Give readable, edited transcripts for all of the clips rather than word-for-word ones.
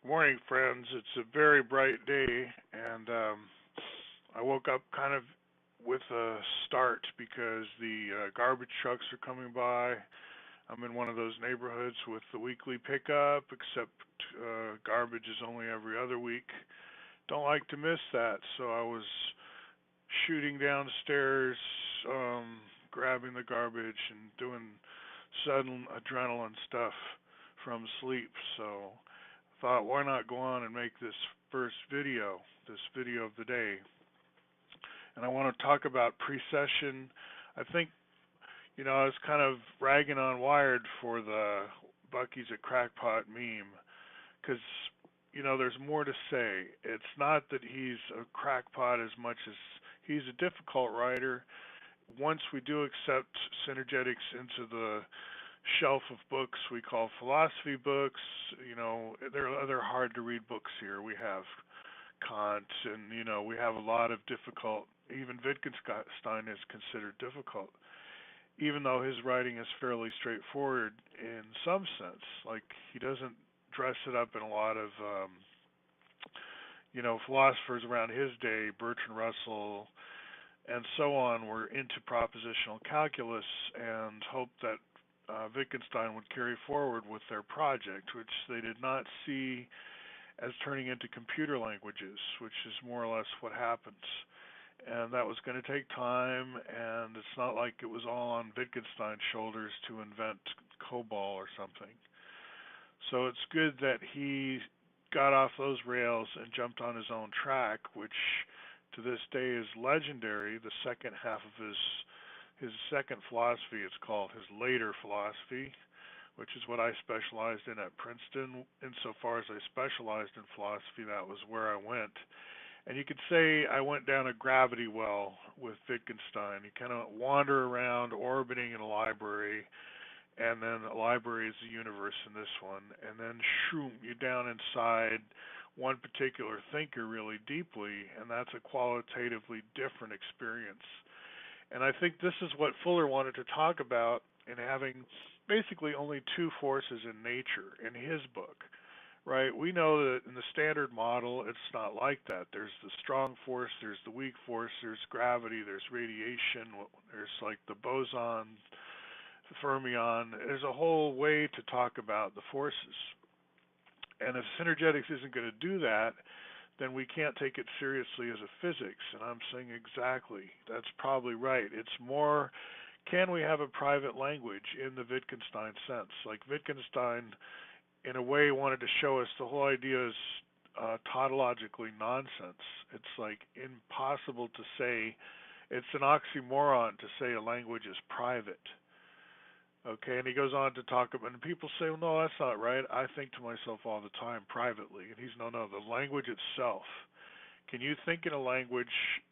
Morning, friends. It's a very bright day, and I woke up kind of with a start because the garbage trucks are coming by. I'm in one of those neighborhoods with the weekly pickup, except garbage is only every other week. Don't like to miss that, so I was shooting downstairs, grabbing the garbage and doing sudden adrenaline stuff from sleep. So thought, why not go on and make this video of the day. And I want to talk about precession. I think, I was kind of ragging on Wired for the Bucky's a crackpot meme because, there's more to say. It's not that he's a crackpot as much as he's a difficult writer. Once we do accept Synergetics into the shelf of books we call philosophy books. There are other hard to read books here. We have Kant, and we have a lot of difficult. Even Wittgenstein is considered difficult, even though his writing is fairly straightforward in some sense. Like he doesn't dress it up in a lot of, philosophers around his day, Bertrand Russell, and so on, were into propositional calculus and hoped that Wittgenstein would carry forward with their project, which they did not see as turning into computer languages, which is more or less what happens. And that was going to take time, and it's not like it was all on Wittgenstein's shoulders to invent COBOL or something. So it's good that he got off those rails and jumped on his own track, which to this day is legendary. The second half of his second philosophy, it's called his later philosophy, which is what I specialized in at Princeton. Insofar as I specialized in philosophy, that was where I went. And you could say I went down a gravity well with Wittgenstein. You kind of wander around orbiting in a library, and then the library is the universe in this one, and then shoom, you're down inside one particular thinker really deeply, and that's a qualitatively different experience. And I think this is what Fuller wanted to talk about in having basically only two forces in nature in his book, right? We know that in the standard model, it's not like that. There's the strong force, there's the weak force, there's gravity, there's radiation, there's like the boson, the fermion. There's a whole way to talk about the forces. And if synergetics isn't going to do that, then we can't take it seriously as a physics. And I'm saying exactly, that's probably right. It's more, can we have a private language in the Wittgenstein sense? Like Wittgenstein, in a way, wanted to show us the whole idea is tautologically nonsense. It's like impossible to say, it's an oxymoron to say a language is private. Okay, and he goes on to talk about, and people say, well, no, that's not right. I think to myself all the time privately. And he's, no, the language itself. Can you think in a language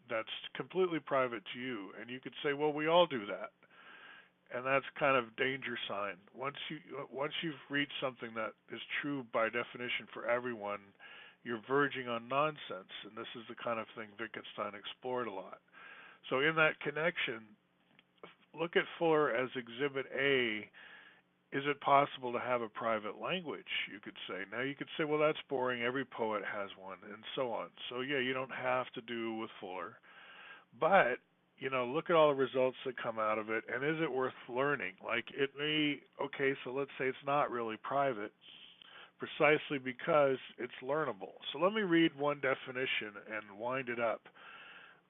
that's completely private to you? And you could say, well, we all do that. And that's kind of danger sign. Once you've reached something that is true by definition for everyone, you're verging on nonsense. And this is the kind of thing Wittgenstein explored a lot. So in that connection, look at Fuller as Exhibit A. Is it possible to have a private language, you could say. Now you could say, well, that's boring. Every poet has one, and so on. So yeah, you don't have to do with Fuller. But, look at all the results that come out of it, and is it worth learning? Like it may, okay, so let's say it's not really private, precisely because it's learnable. So let me read one definition and wind it up.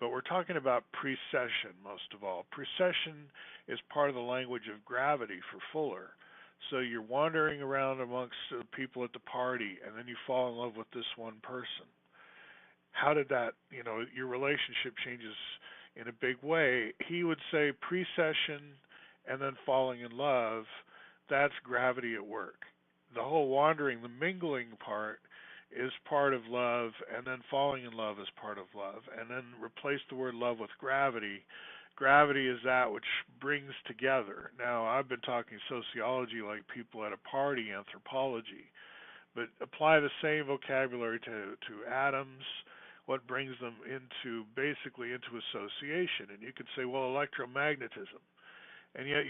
But we're talking about precession most of all. Precession is part of the language of gravity for Fuller. So you're wandering around amongst the people at the party, and then you fall in love with this one person. How did that, your relationship changes in a big way. He would say precession and then falling in love, that's gravity at work. The whole wandering, the mingling part, is part of love, and then falling in love is part of love, and then replace the word love with gravity. Gravity is that which brings together. Now, I've been talking sociology like people at a party, anthropology, but apply the same vocabulary to atoms, what brings them into association. And you could say, well, electromagnetism. And yet,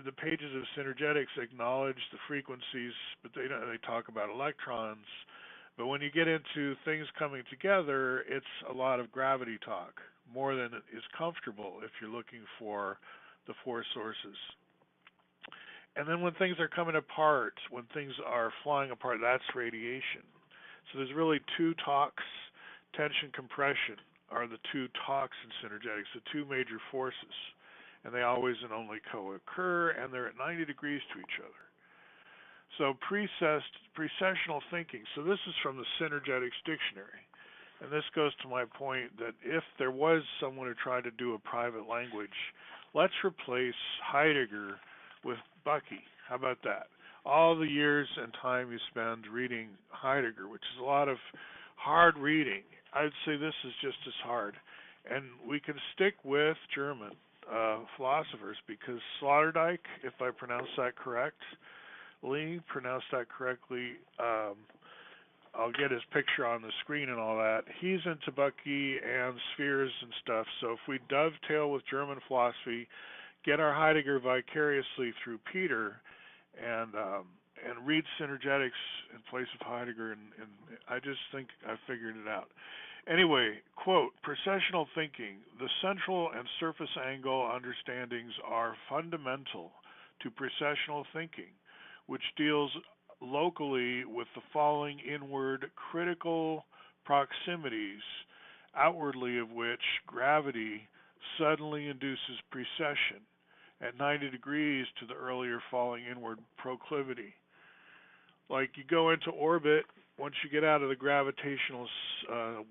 the pages of Synergetics acknowledge the frequencies, but they talk about electrons. But when you get into things coming together, it's a lot of gravity talk, more than is comfortable if you're looking for the four sources. And then when things are coming apart, when things are flying apart, that's radiation. So there's really two talks. Tension, compression are the two talks in synergetics, the two major forces. And they always and only co-occur, and they're at 90 degrees to each other. So precessional thinking. So this is from the Synergetics dictionary. And this goes to my point that if there was someone who tried to do a private language, let's replace Heidegger with Bucky. How about that? All the years and time you spend reading Heidegger, which is a lot of hard reading, I'd say this is just as hard. And we can stick with German philosophers because Sloterdijk, if I pronounce that correct, Lee pronounced that correctly. I'll get his picture on the screen and all that. He's into Bucky and spheres and stuff. So if we dovetail with German philosophy, get our Heidegger vicariously through Peter, and read Synergetics in place of Heidegger, and I just think I figured it out. Anyway, quote, precessional thinking, the central and surface angle understandings are fundamental to precessional thinking, which deals locally with the following inward critical proximities, outwardly of which gravity suddenly induces precession at 90 degrees to the earlier falling inward proclivity. Like you go into orbit, once you get out of the gravitational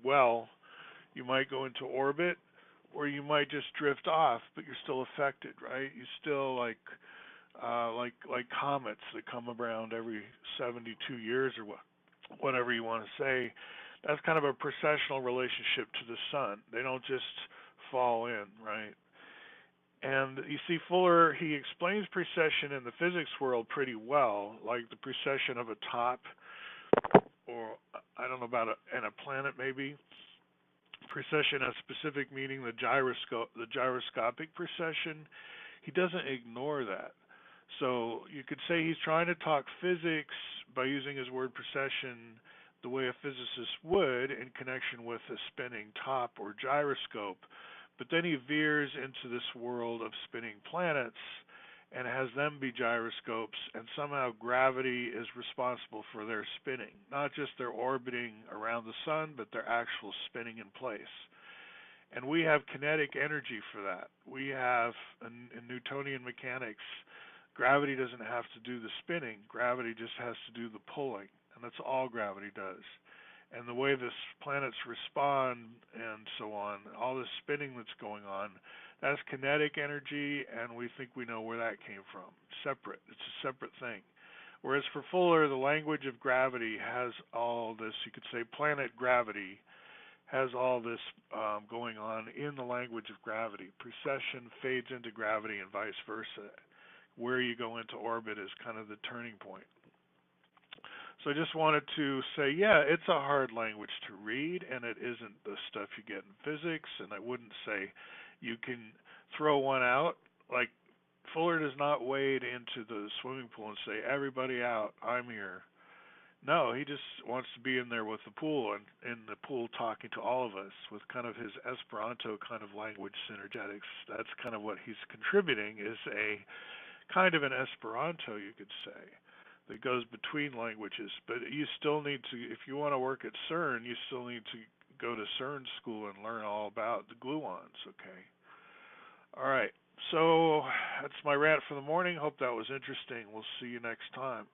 well, you might go into orbit, or you might just drift off, but you're still affected, right? You still like comets that come around every 72 years or whatever you want to say. That's kind of a precessional relationship to the sun. They don't just fall in, right? And you see, Fuller, he explains precession in the physics world pretty well, like the precession of a top, or I don't know about and a planet maybe. Precession has specific meaning, the gyroscopic precession. He doesn't ignore that. So you could say he's trying to talk physics by using his word precession the way a physicist would in connection with a spinning top or gyroscope, but then he veers into this world of spinning planets and has them be gyroscopes, and somehow gravity is responsible for their spinning, not just their orbiting around the sun, but their actual spinning in place. And we have kinetic energy for that. We have, in Newtonian mechanics, gravity doesn't have to do the spinning. Gravity just has to do the pulling, and that's all gravity does. And the way the planets respond and so on, all the spinning that's going on, that's kinetic energy, and we think we know where that came from. Separate. It's a separate thing. Whereas for Fuller, the language of gravity has all this, you could say planet gravity has all this going on in the language of gravity. Precession fades into gravity and vice versa. Where you go into orbit is kind of the turning point. So I just wanted to say, yeah, it's a hard language to read, and it isn't the stuff you get in physics, and I wouldn't say you can throw one out. Like, Fuller does not wade into the swimming pool and say, everybody out, I'm here. No, he just wants to be in there with the pool, and in the pool talking to all of us with kind of his Esperanto kind of language synergetics. That's kind of what he's contributing, is a kind of an Esperanto, you could say, that goes between languages. But you still need to, if you want to work at CERN, you still need to go to CERN school and learn all about the gluons, okay? All right, so that's my rant for the morning. Hope that was interesting. We'll see you next time.